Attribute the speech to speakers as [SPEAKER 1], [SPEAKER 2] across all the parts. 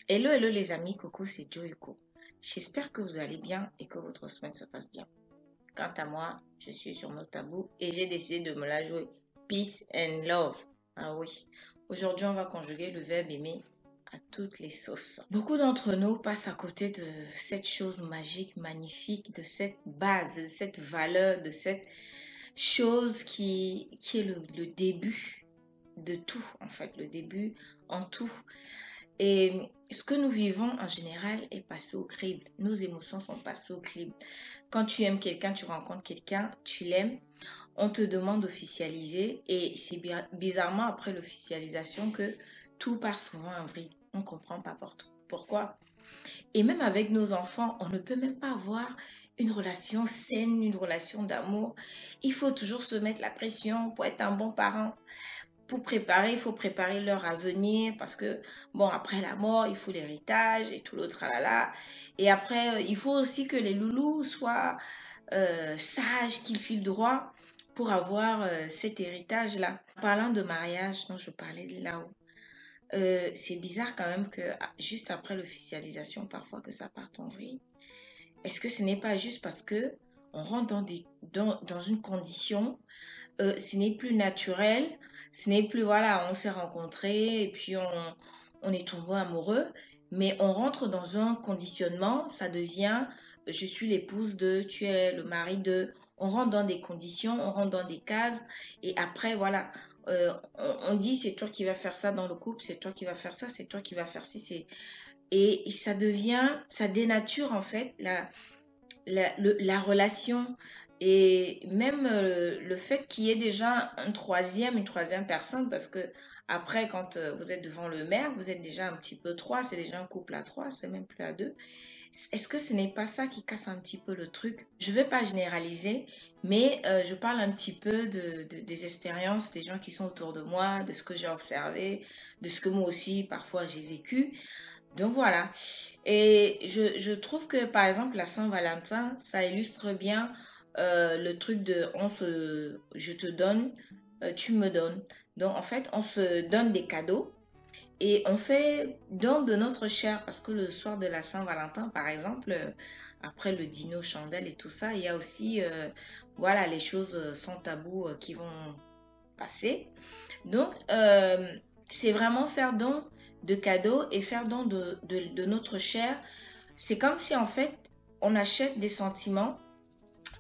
[SPEAKER 1] Hello, hello les amis, Coco, c'est Joyko. J'espère que vous allez bien et que votre semaine se passe bien. Quant à moi, je suis sur nos tabous et j'ai décidé de me la jouer Peace and Love. Ah oui, aujourd'hui on va conjuguer le verbe aimer à toutes les sauces. Beaucoup d'entre nous passent à côté de cette chose magique, magnifique, de cette base, de cette valeur, de cette chose qui est le début de tout, en fait, le début en tout. Et ce que nous vivons en général est passé au crible. Nos émotions sont passées au crible. Quand tu aimes quelqu'un, tu rencontres quelqu'un, tu l'aimes, on te demande d'officialiser et c'est bizarrement après l'officialisation que tout part souvent en vrille. On ne comprend pas pourquoi. Et même avec nos enfants, on ne peut même pas avoir une relation saine, une relation d'amour. Il faut toujours se mettre la pression pour être un bon parent, pour préparer, il faut préparer leur avenir parce que, bon, après la mort, il faut l'héritage et tout l'autre, là. Et après, il faut aussi que les loulous soient sages, qu'ils filent droit pour avoir cet héritage-là. En parlant de mariage dont je parlais là-haut, c'est bizarre quand même que juste après l'officialisation, parfois que ça parte en vrille. Est-ce que ce n'est pas juste parce que on rentre dans une condition, ce n'est plus naturel, ce n'est plus, voilà, on s'est rencontrés et puis on est tombé amoureux, mais on rentre dans un conditionnement, ça devient, je suis l'épouse de, tu es le mari de, on rentre dans des conditions, on rentre dans des cases, et après, voilà, on dit c'est toi qui vas faire ça dans le couple, c'est toi qui vas faire ça, c'est toi qui vas faire ci, et ça devient, ça dénature en fait la relation et même le fait qu'il y ait déjà une troisième personne, parce que après, quand vous êtes devant le maire, vous êtes déjà un petit peu trois, c'est déjà un couple à trois, c'est même plus à deux. Est-ce que ce n'est pas ça qui casse un petit peu le truc? Je ne vais pas généraliser, mais je parle un petit peu des expériences des gens qui sont autour de moi, de ce que j'ai observé, de ce que moi aussi parfois j'ai vécu. Donc voilà. Et je trouve que par exemple la Saint-Valentin, ça illustre bien le truc de je te donne, tu me donnes. Donc en fait, on se donne des cadeaux et on fait don de notre chair parce que le soir de la Saint-Valentin, par exemple, après le dîner aux chandelles et tout ça, il y a aussi voilà les choses sans tabou qui vont passer. Donc, c'est vraiment faire don de cadeaux et faire don de notre chair. C'est comme si en fait, on achète des sentiments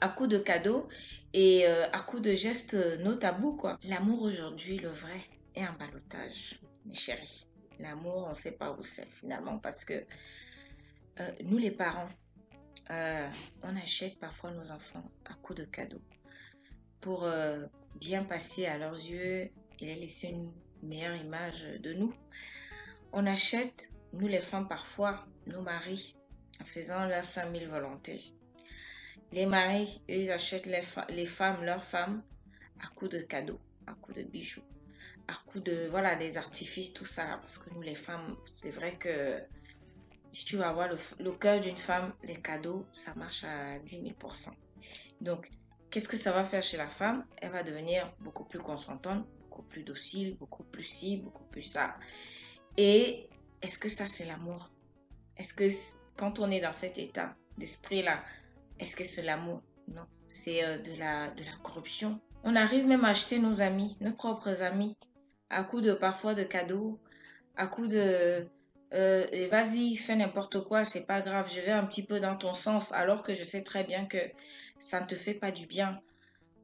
[SPEAKER 1] à coup de cadeaux et à coup de gestes no tabous, quoi. L'amour aujourd'hui, le vrai, est un ballottage, mes chéris. L'amour, on ne sait pas où c'est finalement parce que nous, les parents, euh, on achète parfois nos enfants à coup de cadeaux pour bien passer à leurs yeux et les laisser une meilleure image de nous. On achète, nous les femmes parfois, nos maris en faisant leurs 5000 volontés. Les maris, eux, ils achètent les femmes, leurs femmes, à coups de cadeaux, à coups de bijoux, à coups de, voilà, des artifices, tout ça. Parce que nous, les femmes, c'est vrai que si tu vas voir le cœur d'une femme, les cadeaux, ça marche à 10 000%. Donc, qu'est-ce que ça va faire chez la femme? Elle va devenir beaucoup plus consentante, beaucoup plus docile, beaucoup plus ci, beaucoup plus ça. Et est-ce que ça, c'est l'amour? Est-ce que quand on est dans cet état d'esprit-là, est-ce que c'est l'amour? Non, c'est de la corruption. On arrive même à acheter nos amis, nos propres amis, à coup de parfois de cadeaux, à coup de vas-y, fais n'importe quoi, c'est pas grave, je vais un petit peu dans ton sens, alors que je sais très bien que ça ne te fait pas du bien.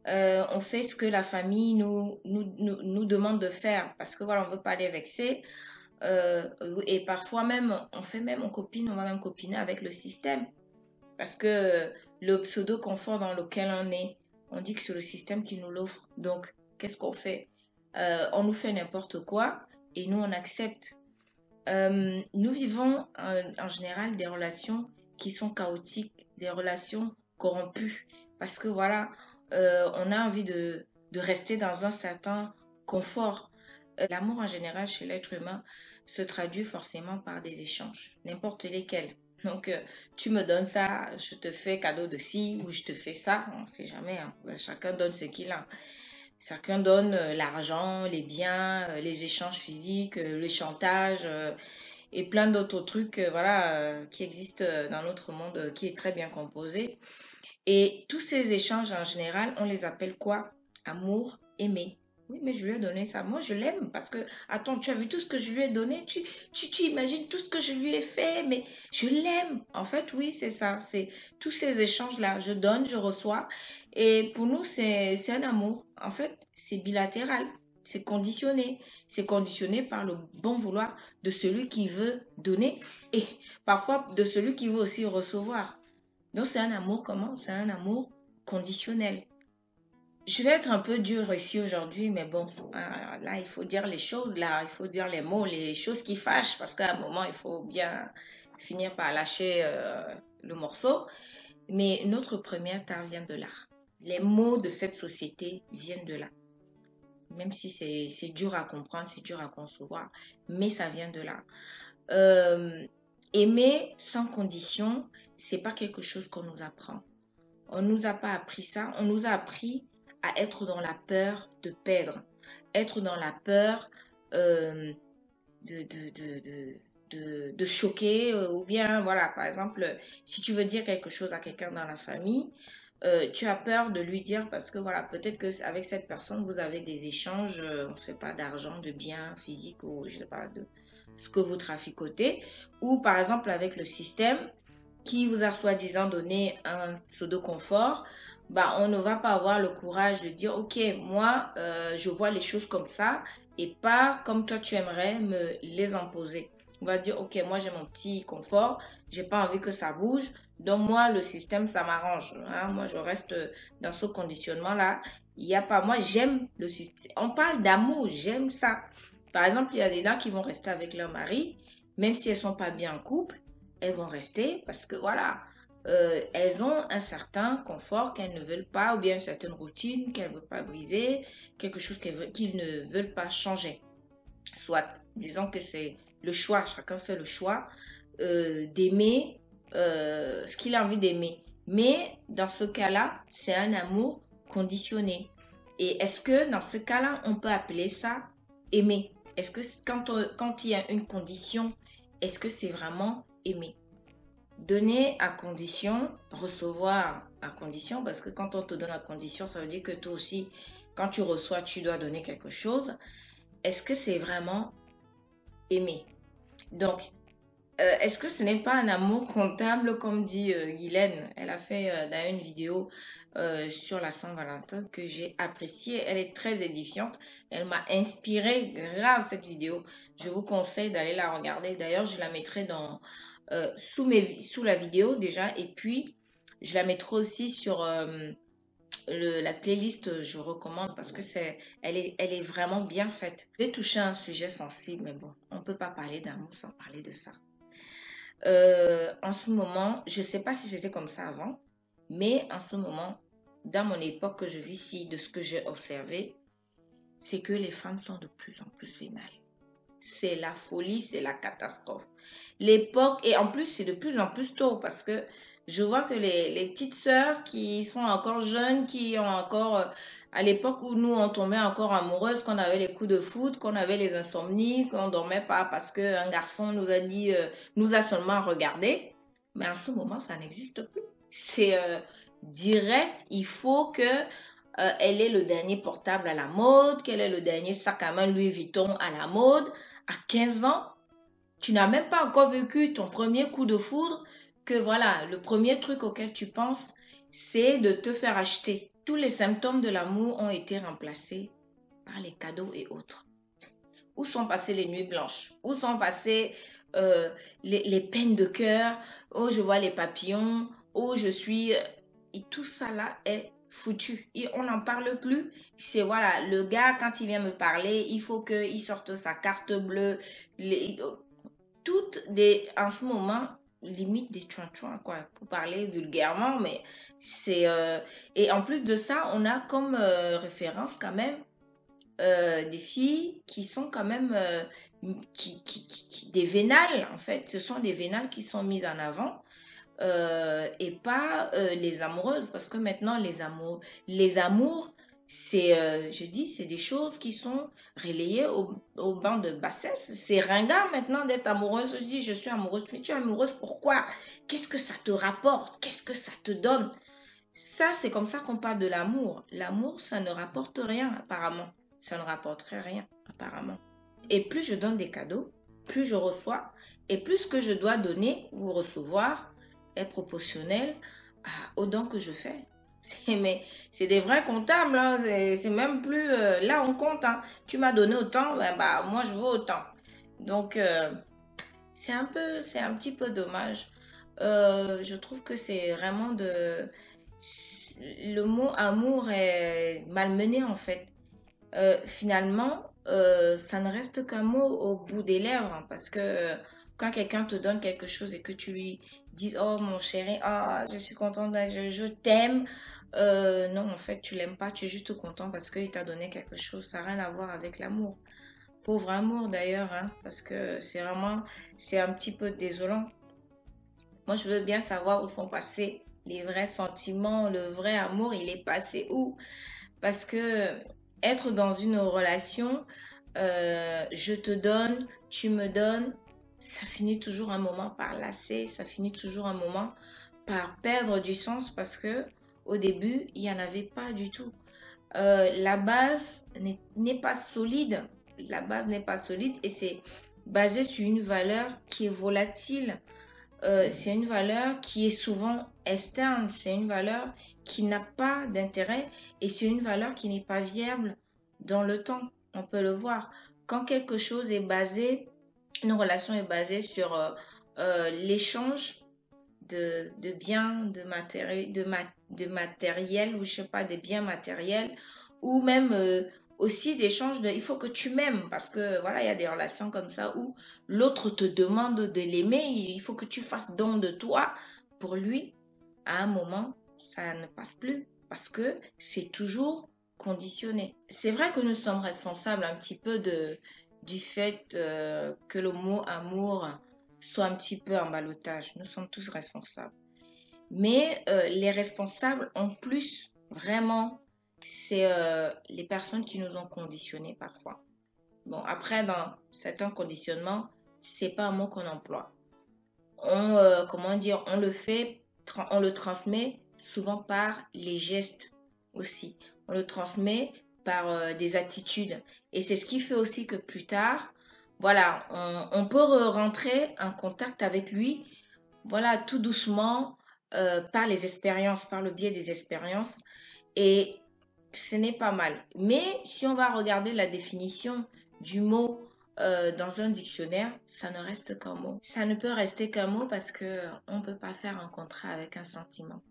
[SPEAKER 1] On fait ce que la famille nous demande de faire, parce que voilà, on veut pas les vexer. Et parfois même, on va même copiner avec le système. Parce que le pseudo-confort dans lequel on est, on dit que c'est le système qui nous l'offre. Donc, qu'est-ce qu'on fait? On nous fait n'importe quoi et nous, on accepte. Nous vivons en général des relations qui sont chaotiques, des relations corrompues. Parce que voilà, on a envie de rester dans un certain confort. L'amour en général chez l'être humain se traduit forcément par des échanges, n'importe lesquels. Donc, tu me donnes ça, je te fais cadeau de ci ou je te fais ça, on ne sait jamais, hein. Chacun donne ce qu'il a. Chacun donne l'argent, les biens, les échanges physiques, le chantage. et plein d'autres trucs voilà, qui existent dans notre monde, qui est très bien composé. Et tous ces échanges en général, on les appelle quoi? Amour, aimer. Oui, mais je lui ai donné ça. Moi, je l'aime parce que, attends, tu as vu tout ce que je lui ai donné? Tu imagines tout ce que je lui ai fait, mais je l'aime. En fait, oui, c'est ça. C'est tous ces échanges-là. Je donne, je reçois. Et pour nous, c'est un amour. En fait, c'est bilatéral. C'est conditionné. C'est conditionné par le bon vouloir de celui qui veut donner et parfois de celui qui veut aussi recevoir. Donc, c'est un amour comment? C'est un amour conditionnel. Je vais être un peu dure ici aujourd'hui, mais bon, là, il faut dire les choses, là, il faut dire les mots, les choses qui fâchent, parce qu'à un moment, il faut bien finir par lâcher le morceau. Mais notre première tare vient de là. Les mots de cette société viennent de là. Même si c'est dur à comprendre, c'est dur à concevoir, mais ça vient de là. Euh, Aimer sans condition, c'est pas quelque chose qu'on nous apprend. On nous a pas appris ça. On nous a appris à être dans la peur de perdre, être dans la peur euh, de, de, de, de, de choquer, ou bien, voilà, par exemple, si tu veux dire quelque chose à quelqu'un dans la famille, tu as peur de lui dire parce que, voilà, peut-être que avec cette personne, vous avez des échanges, on ne sait pas, d'argent, de biens physiques ou, je sais pas, de ce que vous traficotez, ou par exemple avec le système qui vous a soi-disant donné un pseudo-confort, bah, on ne va pas avoir le courage de dire, OK, moi, je vois les choses comme ça et pas comme toi, tu aimerais me les imposer. On va dire, OK, moi, j'ai mon petit confort, j'ai pas envie que ça bouge. Donc, moi, le système, ça m'arrange. Hein. Moi, je reste dans ce conditionnement-là. Il y a pas, moi, j'aime le système. On parle d'amour, j'aime ça. Par exemple, il y a des gens qui vont rester avec leur mari, même si elles sont pas bien en couple, elles vont rester parce que voilà, elles ont un certain confort qu'elles ne veulent pas, ou bien une certaine routine qu'elles ne veulent pas briser, quelque chose qu'ils ne veulent pas changer. Soit, disons que c'est le choix, chacun fait le choix d'aimer ce qu'il a envie d'aimer. Mais dans ce cas-là, c'est un amour conditionné. Et est-ce que dans ce cas-là, on peut appeler ça aimer? Est-ce que quand il y a une condition, est-ce que c'est vraiment aimer? Donner à condition, recevoir à condition, parce que quand on te donne à condition, ça veut dire que toi aussi, quand tu reçois, tu dois donner quelque chose. Est-ce que c'est vraiment aimer? Donc, est-ce que ce n'est pas un amour comptable, comme dit Guylaine? Elle a fait dans une vidéo sur la Saint-Valentin que j'ai appréciée. Elle est très édifiante. Elle m'a inspiré grave cette vidéo. Je vous conseille d'aller la regarder. D'ailleurs, je la mettrai sous la vidéo déjà. Et puis, je la mettrai aussi sur la playlist. Je recommande parce que elle est vraiment bien faite. J'ai touché un sujet sensible, mais bon, on ne peut pas parler d'amour sans parler de ça. En ce moment, je ne sais pas si c'était comme ça avant, mais en ce moment, dans mon époque que je vis ici, de ce que j'ai observé, c'est que les femmes sont de plus en plus vénales. C'est la folie, c'est la catastrophe. L'époque, et en plus, c'est de plus en plus tôt parce que je vois que les petites sœurs qui sont encore jeunes, qui ont encore, à l'époque où nous, on tombait encore amoureuses, qu'on avait les coups de foot, qu'on avait les insomnies, qu'on dormait pas parce qu'un garçon nous a dit, nous a seulement regardé. Mais en ce moment, ça n'existe plus. C'est direct, il faut que elle ait le dernier portable à la mode, qu'elle ait le dernier sac à main Louis Vuitton à la mode. À 15 ans, tu n'as même pas encore vécu ton premier coup de foudre, que voilà, le premier truc auquel tu penses, c'est de te faire acheter. Tous les symptômes de l'amour ont été remplacés par les cadeaux et autres. Où sont passées les nuits blanches? Où sont passées les peines de cœur? Oh, je vois les papillons. Oh, je suis... Et tout ça là est foutu. Et on n'en parle plus. C'est voilà, le gars, quand il vient me parler, il faut qu'il sorte sa carte bleue. Toutes des... En ce moment, limite des chouin quoi, pour parler vulgairement, mais c'est... Et en plus de ça, on a comme référence quand même des filles qui sont quand même des vénales en fait. Ce sont des vénales qui sont mises en avant et pas les amoureuses parce que maintenant les amours je dis, c'est des choses qui sont relayées au banc de bassesse. C'est ringard maintenant d'être amoureuse. Je dis, je suis amoureuse. Mais tu es amoureuse, pourquoi? Qu'est-ce que ça te rapporte? Qu'est-ce que ça te donne? Ça, c'est comme ça qu'on parle de l'amour. L'amour, ça ne rapporte rien, apparemment. Ça ne rapporterait rien, apparemment. Et plus je donne des cadeaux, plus je reçois, et plus ce que je dois donner ou recevoir est proportionnel aux dons que je fais. C'est des vrais comptables, hein. C'est même plus... là, on compte. Hein. Tu m'as donné autant, ben, bah, moi, je veux autant. Donc, c'est un petit peu dommage. Je trouve que c'est vraiment de... Le mot amour est malmené, en fait. Finalement, ça ne reste qu'un mot au bout des lèvres, hein, parce que quand quelqu'un te donne quelque chose et que tu lui dis, oh mon chéri, ah, je suis contente, je t'aime. Non, en fait, tu l'aimes pas, tu es juste content parce qu'il t'a donné quelque chose. Ça n'a rien à voir avec l'amour. Pauvre amour d'ailleurs, hein, parce que c'est un petit peu désolant. Moi, je veux bien savoir où sont passés les vrais sentiments, le vrai amour, il est passé où? Parce que être dans une relation, je te donne, tu me donnes, ça finit toujours un moment par lasser, ça finit toujours un moment par perdre du sens parce que au début, il n'y en avait pas du tout. La base n'est pas solide. La base n'est pas solide et c'est basé sur une valeur qui est volatile. C'est une valeur qui est souvent externe, c'est une valeur qui n'a pas d'intérêt et c'est une valeur qui n'est pas viable dans le temps. On peut le voir. Quand quelque chose est basé, une relation est basée sur l'échange de biens, de matériel ou je sais pas, des biens matériels ou même aussi d'échange de il faut que tu m'aimes parce que voilà, il y a des relations comme ça où l'autre te demande de l'aimer, il faut que tu fasses don de toi pour lui. À un moment, ça ne passe plus parce que c'est toujours conditionné. C'est vrai que nous sommes responsables un petit peu du fait que le mot amour soit un petit peu en ballottage. Nous sommes tous responsables. Mais les responsables en plus, vraiment, c'est les personnes qui nous ont conditionnés parfois. Bon, après, dans certains conditionnements, c'est pas un mot qu'on emploie. Comment dire, on le transmet souvent par les gestes aussi. On le transmet par des attitudes. Et c'est ce qui fait aussi que plus tard, voilà, on peut rentrer en contact avec lui, voilà, tout doucement, par les expériences, par le biais des expériences. Et ce n'est pas mal. Mais si on va regarder la définition du mot dans un dictionnaire, ça ne reste qu'un mot. Ça ne peut rester qu'un mot parce que on ne peut pas faire un contrat avec un sentiment.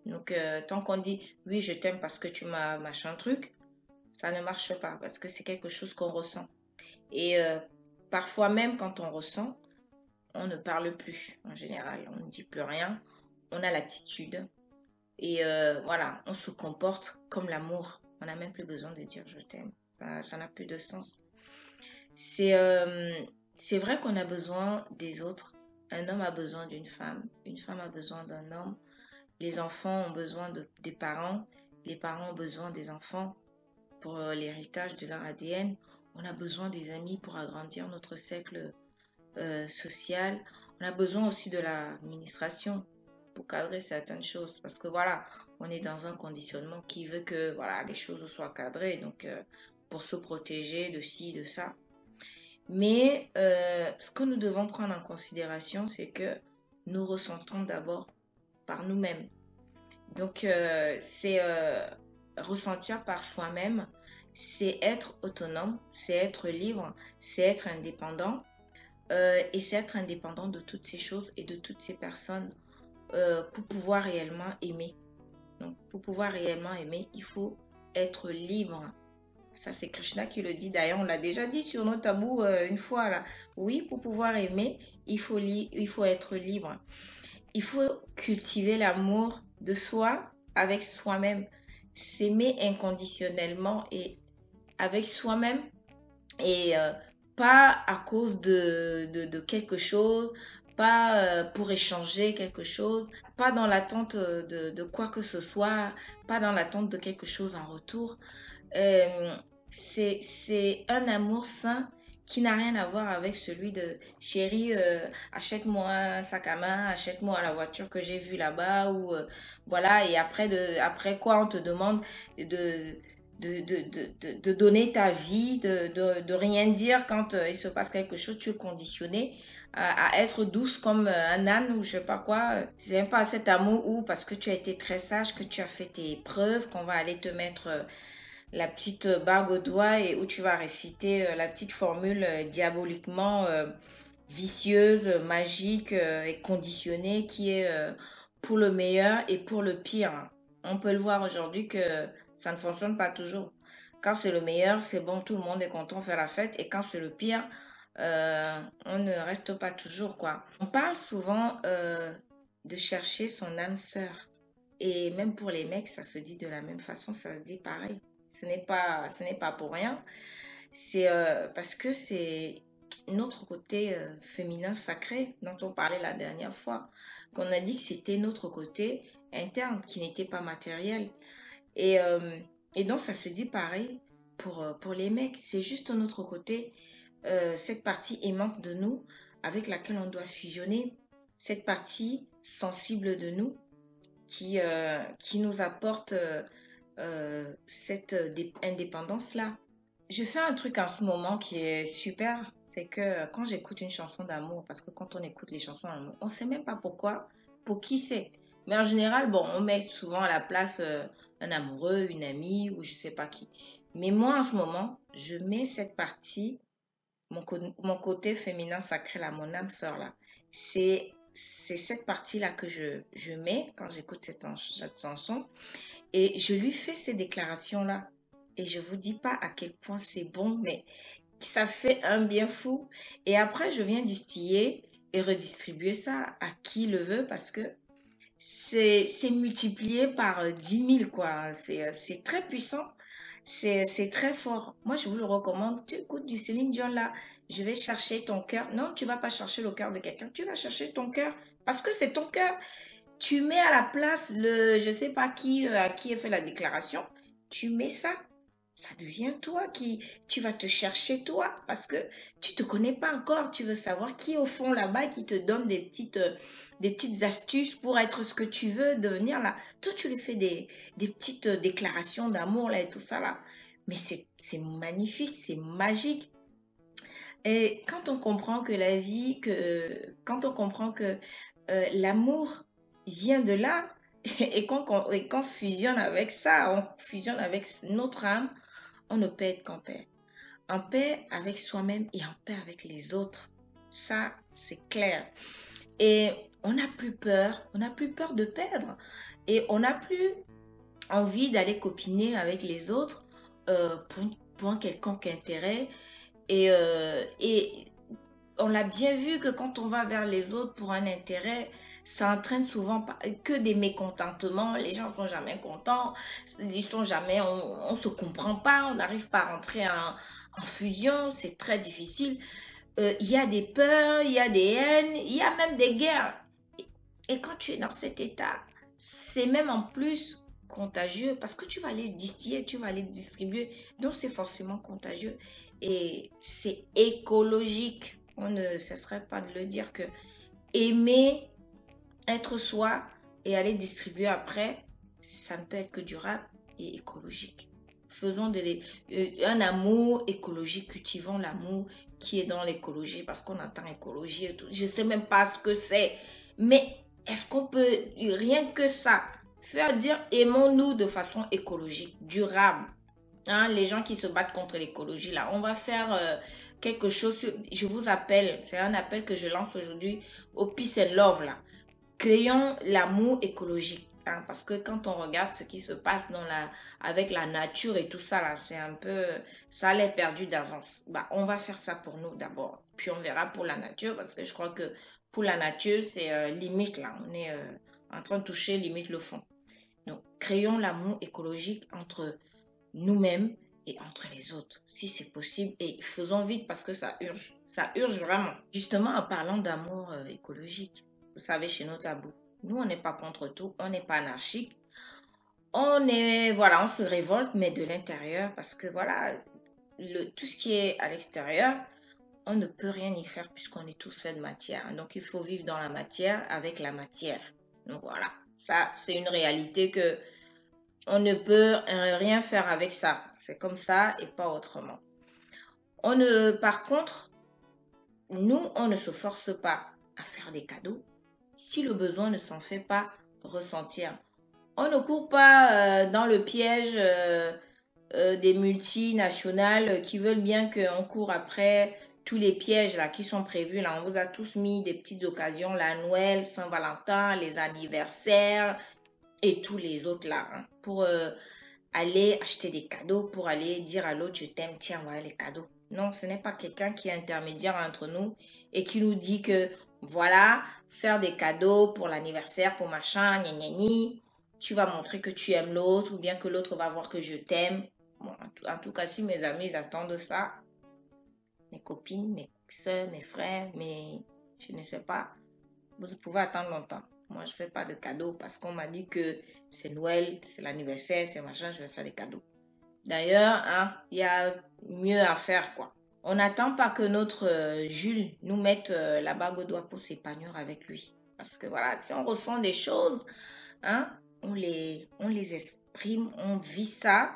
[SPEAKER 1] Donc, tant qu'on dit oui, je t'aime parce que tu m'as machin truc, ça ne marche pas parce que c'est quelque chose qu'on ressent. Et parfois même quand on ressent, on ne parle plus en général. On ne dit plus rien. On a l'attitude. Et voilà, on se comporte comme l'amour. On n'a même plus besoin de dire je t'aime. Ça n'a plus de sens. C'est c'est vrai qu'on a besoin des autres. Un homme a besoin d'une femme. Une femme a besoin d'un homme. Les enfants ont besoin des parents. Les parents ont besoin des enfants pour l'héritage de leur ADN. On a besoin des amis pour agrandir notre cercle social. On a besoin aussi de l'administration pour cadrer certaines choses. Parce que voilà, on est dans un conditionnement qui veut que voilà, les choses soient cadrées. Donc, pour se protéger de ci, de ça. Mais ce que nous devons prendre en considération, c'est que nous ressentons d'abord par nous-mêmes. Donc, c'est ressentir par soi-même, c'est être autonome, c'est être libre, c'est être indépendant. Et c'est être indépendant de toutes ces choses et de toutes ces personnes pour pouvoir réellement aimer. Donc, pour pouvoir réellement aimer, il faut être libre. Ça, c'est Krishna qui le dit. D'ailleurs, on l'a déjà dit sur nos tabous une fois là. Oui, pour pouvoir aimer, il faut être libre. Il faut cultiver l'amour de soi avec soi-même. S'aimer inconditionnellement et avec soi-même et pas à cause de quelque chose, pas pour échanger quelque chose, pas dans l'attente de quoi que ce soit, pas dans l'attente de quelque chose en retour. Euh, c'est un amour sain qui n'a rien à voir avec celui de chérie, achète-moi un sac à main, achète-moi la voiture que j'ai vue là-bas, ou voilà, et après quoi on te demande de, de donner ta vie, de rien dire quand il se passe quelque chose, tu es conditionné à être douce comme un âne ou je sais pas quoi. C'est même pas cet amour où parce que tu as été très sage, que tu as fait tes preuves, qu'on va aller te mettre la petite bague au doigt et où tu vas réciter la petite formule diaboliquement vicieuse, magique et conditionnée qui est pour le meilleur et pour le pire. On peut le voir aujourd'hui que ça ne fonctionne pas toujours. Quand c'est le meilleur, c'est bon, tout le monde est content, faire la fête. Et quand c'est le pire, euh, on ne reste pas toujours, quoi. On parle souvent de chercher son âme sœur. Et même pour les mecs, ça se dit de la même façon, ça se dit pareil. Ce n'est pas pour rien. C'est parce que c'est notre côté féminin sacré dont on parlait la dernière fois, qu'on a dit que c'était notre côté interne, qui n'était pas matériel. Et, euh, et donc, ça se dit pareil pour les mecs. C'est juste notre côté, cette partie aimante de nous avec laquelle on doit fusionner, cette partie sensible de nous qui nous apporte cette indépendance-là. Je fais un truc en ce moment qui est super, c'est que quand j'écoute une chanson d'amour, parce que quand on écoute les chansons d'amour, on ne sait même pas pourquoi, pour qui c'est. Mais en général, bon, on met souvent à la place un amoureux, une amie ou je sais pas qui. Mais moi, en ce moment, je mets cette partie, mon côté féminin sacré là, mon âme sœur là. C'est cette partie-là que je mets quand j'écoute cette chanson. Et je lui fais ces déclarations-là. Et je vous dis pas à quel point c'est bon, mais ça fait un bien fou. Et après, je viens distiller et redistribuer ça à qui le veut parce que c'est multiplié par 10 000, quoi. C'est très puissant. C'est très fort. Moi, je vous le recommande. Tu écoutes du Céline Dion là. Je vais chercher ton cœur. Non, tu vas pas chercher le cœur de quelqu'un. Tu vas chercher ton cœur parce que c'est ton cœur. Tu mets à la place le, je sais pas qui, à qui est fait la déclaration. Tu mets ça. Ça devient toi qui, tu vas te chercher toi parce que tu te connais pas encore. Tu veux savoir qui au fond là-bas qui te donne des petites astuces pour être ce que tu veux devenir là. Toi, tu lui fais des petites déclarations d'amour là et tout ça là. Mais c'est magnifique, c'est magique. Et quand on comprend que la vie, quand on comprend que l'amour vient de là et qu'on fusionne avec ça, on fusionne avec notre âme, on ne peut être qu'en paix. En paix avec soi-même et en paix avec les autres. Ça, c'est clair. Et on n'a plus peur de perdre. Et on n'a plus envie d'aller copiner avec les autres pour un quelconque intérêt. Et on l'a bien vu que quand on va vers les autres pour un intérêt, ça entraîne souvent que des mécontentements. Les gens sont jamais contents, ils sont jamais, on se comprend pas, on n'arrive pas à rentrer en fusion, c'est très difficile. Il y a des peurs, il y a des haines, il y a même des guerres. Et quand tu es dans cet état, c'est même en plus contagieux parce que tu vas les distiller, tu vas les distribuer. Donc c'est forcément contagieux et c'est écologique. On ne cesserait pas de le dire que aimer être soi et aller distribuer après, ça ne peut être que durable et écologique. Faisons un amour écologique, cultivons l'amour qui est dans l'écologie parce qu'on entend écologie et tout. Je ne sais même pas ce que c'est, mais est-ce qu'on peut, rien que ça, faire dire aimons-nous de façon écologique, durable, hein, les gens qui se battent contre l'écologie là, on va faire quelque chose, je vous appelle, c'est un appel que je lance aujourd'hui au Peace and Love là. Créons l'amour écologique. Hein, parce que quand on regarde ce qui se passe avec la nature et tout ça, là, c'est un peu, ça allait perdu d'avance. Bah, on va faire ça pour nous d'abord. Puis on verra pour la nature, parce que je crois que pour la nature, c'est limite là. On est en train de toucher limite le fond. Donc, créons l'amour écologique entre nous-mêmes et entre les autres, si c'est possible. Et faisons vite parce que ça urge vraiment. Justement, en parlant d'amour écologique, vous savez, chez nos tabous, nous, on n'est pas contre tout, on n'est pas anarchique. Voilà, on se révolte, mais de l'intérieur, parce que voilà, tout ce qui est à l'extérieur, on ne peut rien y faire puisqu'on est tous faits de matière. Donc, il faut vivre dans la matière avec la matière. Donc, voilà, ça, c'est une réalité que on ne peut rien faire avec ça. C'est comme ça et pas autrement. Par contre, nous, on ne se force pas à faire des cadeaux si le besoin ne s'en fait pas ressentir. On ne court pas dans le piège des multinationales qui veulent bien qu'on court après tous les pièges là qui sont prévus là. On vous a tous mis des petites occasions, la Noël, Saint-Valentin, les anniversaires et tous les autres là, hein, pour aller acheter des cadeaux, pour aller dire à l'autre je t'aime, tiens voilà les cadeaux. Non, ce n'est pas quelqu'un qui est intermédiaire entre nous et qui nous dit que voilà, faire des cadeaux pour l'anniversaire, pour machin, gna gna gna, tu vas montrer que tu aimes l'autre ou bien que l'autre va voir que je t'aime. Bon, en tout cas, si mes amis ils attendent ça, mes copines, mes soeurs, mes frères, je ne sais pas, vous pouvez attendre longtemps. Moi, je ne fais pas de cadeaux parce qu'on m'a dit que c'est Noël, c'est l'anniversaire, c'est machin, je vais faire des cadeaux. D'ailleurs, hein, il y a mieux à faire, quoi. On n'attend pas que notre Jules nous mette la bague au doigt pour s'épanouir avec lui. Parce que voilà, si on ressent des choses, hein, on les exprime, on vit ça.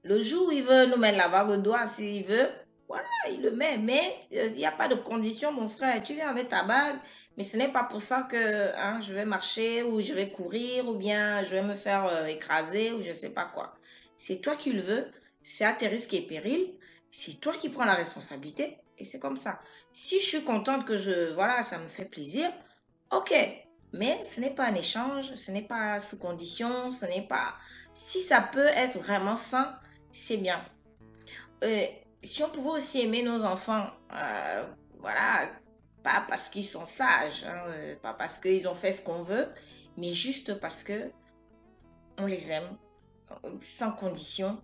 [SPEAKER 1] Le jour où il veut nous mettre la bague au doigt, s'il veut, voilà, il le met. Mais il n'y a pas de condition, mon frère. Tu viens avec ta bague, mais ce n'est pas pour ça que hein, je vais marcher ou je vais courir ou bien je vais me faire écraser ou je ne sais pas quoi. C'est toi qui le veux, c'est à tes risques et périls. C'est toi qui prends la responsabilité et c'est comme ça. Si je suis contente voilà, ça me fait plaisir, ok. Mais ce n'est pas un échange, ce n'est pas sous condition, ce n'est pas... Si ça peut être vraiment sain, c'est bien. Euh, si on pouvait aussi aimer nos enfants, voilà, pas parce qu'ils sont sages, hein, pas parce qu'ils ont fait ce qu'on veut, mais juste parce que on les aime, sans condition.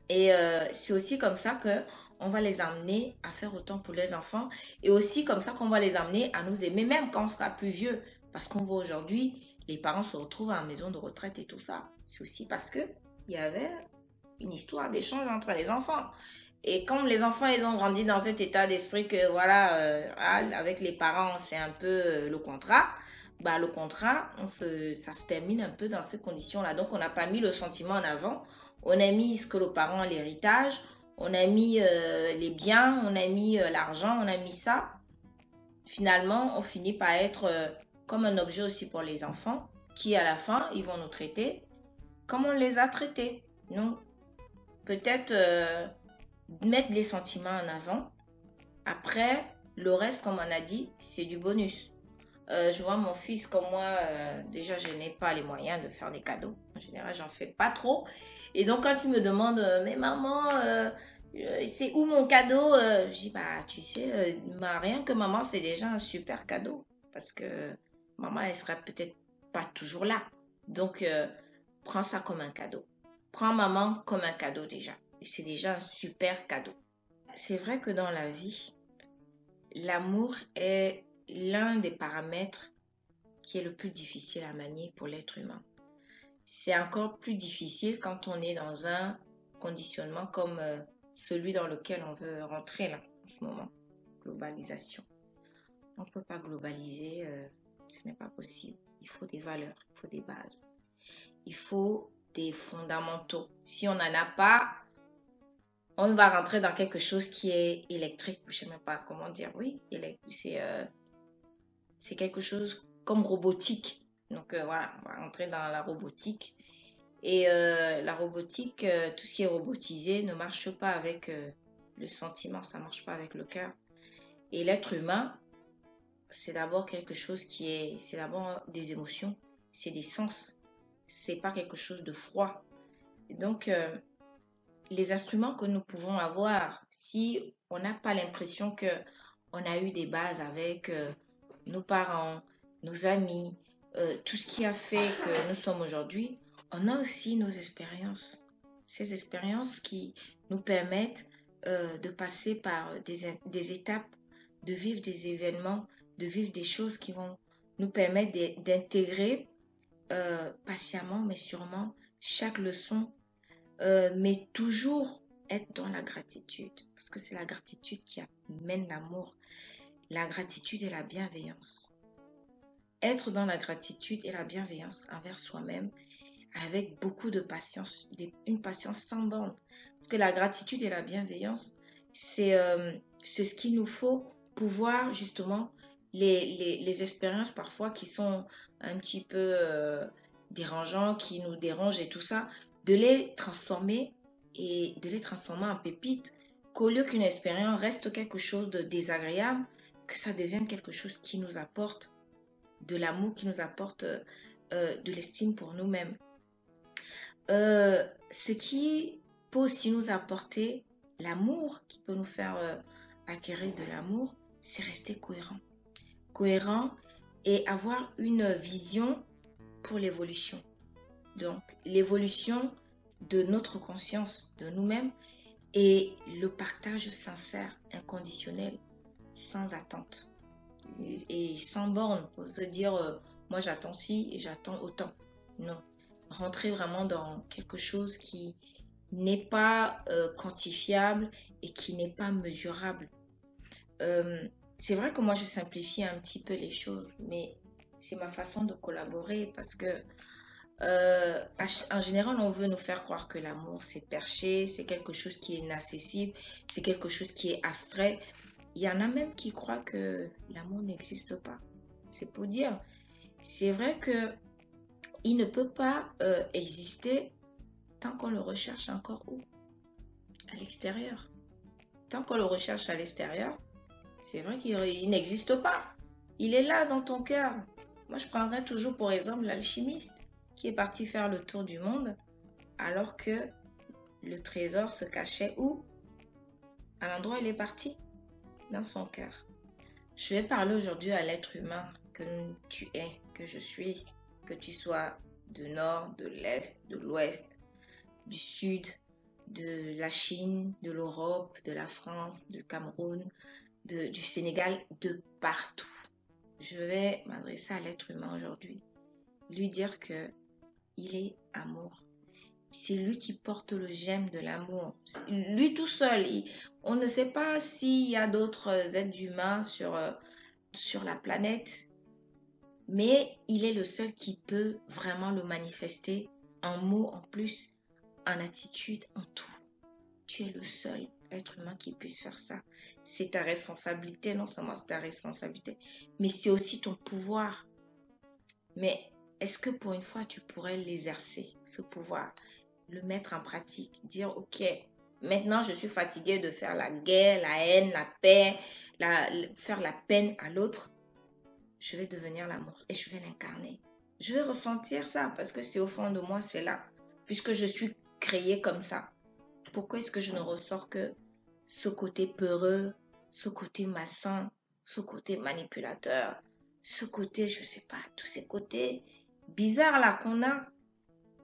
[SPEAKER 1] Et c'est aussi comme ça que on va les amener à faire autant pour les enfants et aussi comme ça qu'on va les amener à nous aimer même quand on sera plus vieux. Parce qu'on voit aujourd'hui, les parents se retrouvent à la maison de retraite et tout ça. C'est aussi parce que il y avait une histoire d'échange entre les enfants. Et comme les enfants, ils ont grandi dans cet état d'esprit que voilà, avec les parents, c'est un peu le contrat. Bah, le contrat, ça se termine un peu dans ces conditions-là. Donc, on n'a pas mis le sentiment en avant. On a mis ce que le parent, l'héritage. On a mis les biens. On a mis l'argent. On a mis ça. Finalement, on finit par être comme un objet aussi pour les enfants qui, à la fin, ils vont nous traiter comme on les a traités. Non, peut-être mettre les sentiments en avant. Après, le reste, comme on a dit, c'est du bonus. Je vois mon fils comme moi, déjà je n'ai pas les moyens de faire des cadeaux. En général, j'en fais pas trop. Et donc quand il me demande, mais maman, c'est où mon cadeau? Je dis, bah tu sais, rien que maman, c'est déjà un super cadeau. Parce que maman, elle sera peut-être pas toujours là. Donc, prends ça comme un cadeau. Prends maman comme un cadeau déjà. Et c'est déjà un super cadeau. C'est vrai que dans la vie, l'amour est l'un des paramètres qui est le plus difficile à manier pour l'être humain. C'est encore plus difficile quand on est dans un conditionnement comme celui dans lequel on veut rentrer là, en ce moment. Globalisation. On ne peut pas globaliser, ce n'est pas possible. Il faut des valeurs, il faut des bases. Il faut des fondamentaux. Si on n'en a pas, on va rentrer dans quelque chose qui est électrique. Je ne sais même pas comment dire. Oui, c'est quelque chose comme robotique. Donc voilà, on va rentrer dans la robotique. Et la robotique, tout ce qui est robotisé ne marche pas avec le sentiment, ça ne marche pas avec le cœur. Et l'être humain, c'est d'abord quelque chose c'est d'abord des émotions, c'est des sens. C'est pas quelque chose de froid. Et donc, les instruments que nous pouvons avoir, si on n'a pas l'impression que on a eu des bases avec nos parents, nos amis, tout ce qui a fait que nous sommes aujourd'hui, on a aussi nos expériences. Ces expériences qui nous permettent de passer par des étapes, de vivre des événements, de vivre des choses qui vont nous permettre d'intégrer patiemment, mais sûrement, chaque leçon, mais toujours être dans la gratitude, parce que c'est la gratitude qui amène l'amour, la gratitude et la bienveillance. Être dans la gratitude et la bienveillance envers soi-même, avec beaucoup de patience, une patience sans borne. Parce que la gratitude et la bienveillance, c'est ce qu'il nous faut pouvoir justement les expériences parfois qui sont un petit peu dérangeantes, qui nous dérangent et tout ça, de les transformer et de les transformer en pépites, qu'au lieu qu'une expérience reste quelque chose de désagréable, que ça devienne quelque chose qui nous apporte de l'amour, qui nous apporte de l'estime pour nous-mêmes. Ce qui peut aussi nous apporter l'amour, qui peut nous faire acquérir de l'amour, c'est rester cohérent. Cohérent et avoir une vision pour l'évolution. Donc, l'évolution de notre conscience, de nous-mêmes, et le partage sincère, inconditionnel, sans attente et sans borne pour se dire moi j'attends ci et j'attends autant. Non. Rentrer vraiment dans quelque chose qui n'est pas quantifiable et qui n'est pas mesurable. C'est vrai que moi je simplifie un petit peu les choses, mais c'est ma façon de collaborer parce que en général on veut nous faire croire que l'amour c'est perché, c'est quelque chose qui est inaccessible, c'est quelque chose qui est abstrait. Il y en a même qui croient que l'amour n'existe pas. C'est pour dire. C'est vrai que il ne peut pas exister tant qu'on le recherche encore où? À l'extérieur. Tant qu'on le recherche à l'extérieur, c'est vrai qu'il n'existe pas. Il est là dans ton cœur. Moi, je prendrais toujours pour exemple l'alchimiste qui est parti faire le tour du monde alors que le trésor se cachait où? À l'endroit où il est parti, dans son cœur. Je vais parler aujourd'hui à l'être humain que tu es, que je suis, que tu sois du nord, de l'est, de l'ouest, du sud, de la Chine, de l'Europe, de la France, du Cameroun, du Sénégal, de partout. Je vais m'adresser à l'être humain aujourd'hui, lui dire que il est amour. C'est lui qui porte le gemme de l'amour. Lui tout seul. On ne sait pas s'il y a d'autres êtres humains sur la planète, mais il est le seul qui peut vraiment le manifester en mots, en plus, en attitude, en tout. Tu es le seul être humain qui puisse faire ça. C'est ta responsabilité, non seulement c'est ta responsabilité, mais c'est aussi ton pouvoir. Mais est-ce que pour une fois, tu pourrais l'exercer, ce pouvoir, le mettre en pratique, dire, ok, maintenant je suis fatiguée de faire la guerre, la haine, la paix, faire la peine à l'autre. Je vais devenir l'amour et je vais l'incarner. Je vais ressentir ça parce que c'est au fond de moi, c'est là. Puisque je suis créée comme ça. Pourquoi est-ce que je ne ressors que ce côté peureux, ce côté malsain, ce côté manipulateur, ce côté, je ne sais pas, tous ces côtés bizarres là qu'on a,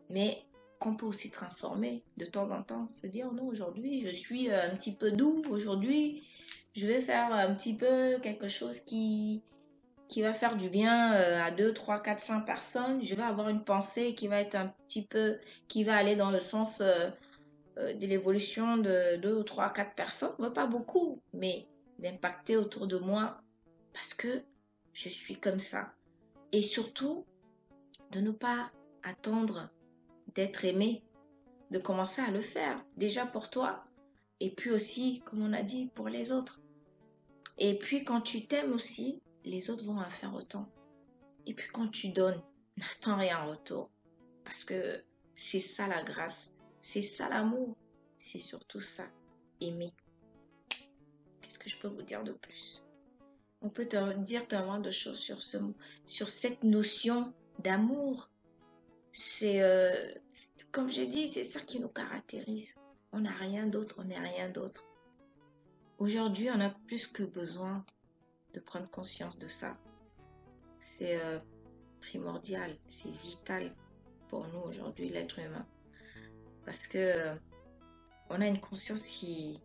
[SPEAKER 1] mais qu'on peut aussi transformer de temps en temps. Se dire, non, aujourd'hui, je suis un petit peu doux. Aujourd'hui, je vais faire un petit peu quelque chose qui va faire du bien à 2, 3, 4, 5 personnes. Je vais avoir une pensée qui va être un petit peu, qui va aller dans le sens de l'évolution de 2 ou 3, 4 personnes. Pas beaucoup, mais d'impacter autour de moi parce que je suis comme ça. Et surtout, de ne pas attendre d'être aimé, de commencer à le faire. Déjà pour toi, et puis aussi, comme on a dit, pour les autres. Et puis quand tu t'aimes aussi, les autres vont en faire autant. Et puis quand tu donnes, n'attends rien en retour. Parce que c'est ça la grâce, c'est ça l'amour, c'est surtout ça, aimer. Qu'est-ce que je peux vous dire de plus? On peut dire tellement de choses sur cette notion d'amour. C'est, comme j'ai dit, c'est ça qui nous caractérise. On n'a rien d'autre, on n'est rien d'autre. Aujourd'hui, on a plus que besoin de prendre conscience de ça. C'est primordial, c'est vital pour nous aujourd'hui, l'être humain. parce que on a une conscience qui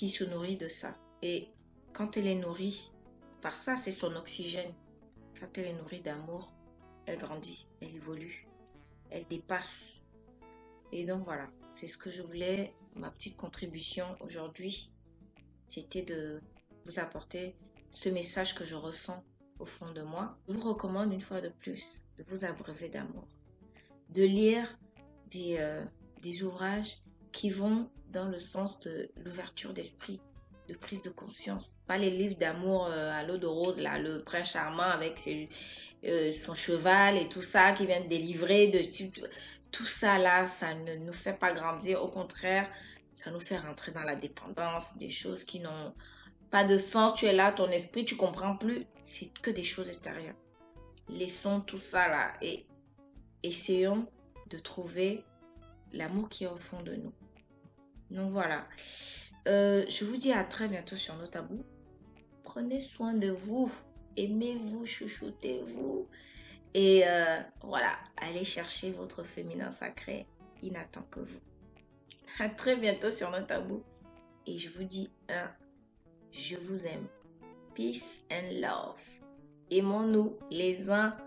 [SPEAKER 1] se nourrit de ça. Et quand elle est nourrie par ça, c'est son oxygène. Quand elle est nourrie d'amour, elle grandit, elle évolue, elle dépasse. Et donc voilà, c'est ce que je voulais, ma petite contribution aujourd'hui, c'était de vous apporter ce message que je ressens au fond de moi. Je vous recommande une fois de plus de vous abreuver d'amour, de lire des ouvrages qui vont dans le sens de l'ouverture d'esprit, de prise de conscience. Pas les livres d'amour à l'eau de rose, là, le prince charmant avec son cheval et tout ça qui vient de délivrer. Tout ça là, ça ne nous fait pas grandir. Au contraire, ça nous fait rentrer dans la dépendance, des choses qui n'ont pas de sens. Tu es là, ton esprit, tu comprends plus. C'est que des choses extérieures. Laissons tout ça là et essayons de trouver l'amour qui est au fond de nous. Donc voilà. Je vous dis à très bientôt sur Nos Tabous. Prenez soin de vous. Aimez-vous, chouchoutez-vous. Et voilà, allez chercher votre féminin sacré. Il n'attend que vous. À très bientôt sur Nos Tabous. Et je vous dis je vous aime. Peace and love. Aimons-nous les uns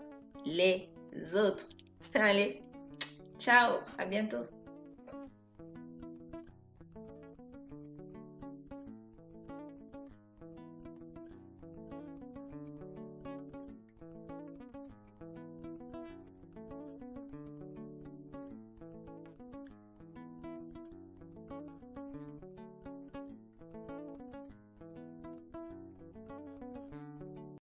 [SPEAKER 1] les autres. Allez, ciao, à bientôt.